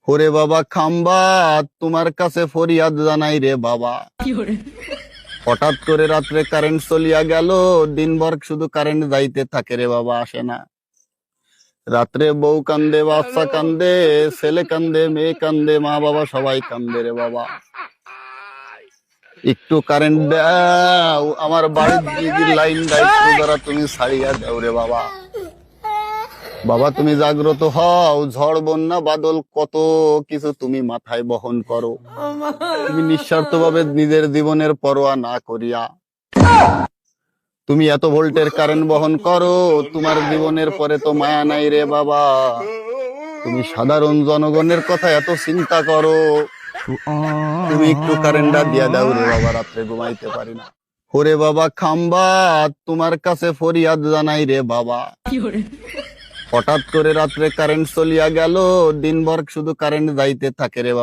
ওরে বাবা খাম্বা, তোমার কাছে ফরিয়াদ জানাই রে বাবা। হঠাৎ করে রাত্রে কারেন্ট চলিয়া গেল, দিনভর শুধু কারেন্ট যাইতে থাকে রে বাবা, আসে না। রাত্রে বউ কান্দে, বাচ্চা কান্দে, ছেলে কান্দে, মেয়ে কান্দে, মা বাবা সবাই কান্দে রে বাবা। একটু কারেন্ট দাও, আমার বাড়ির দিদির লাইন দায়িত্ব দ্বারা তুমি ছাড়িয়া দাও রে বাবা। বাবা তুমি জাগ্রত হও, ঝড় বন্যা বাদল কত কিছু তুমি মাথায় বহন করো। তুমি নিঃস্বার্থ ভাবে নিজের জীবনের পরোয়া না করিয়া তুমি এত ভোল্টের কারেন্ট বহন করো। তোমার জীবনের পরে তো মায়া নাই রে বাবা। তুমি সাধারণ জনগণের কথা এত চিন্তা করো। তুমি একটু কারেন্টটা দিয়া দাও রে বাবা, রাত্রে ঘুমাইতে পারি না। ওরে বাবা খাম্বা, তোমার কাছে ফরিয়াদ জানাই রে বাবা। হঠাৎ করে রাত্রে কারেন্ট চলিয়া গেল, দিনভর শুধু কারেন্ট যাইতে থাকে রে বাবা।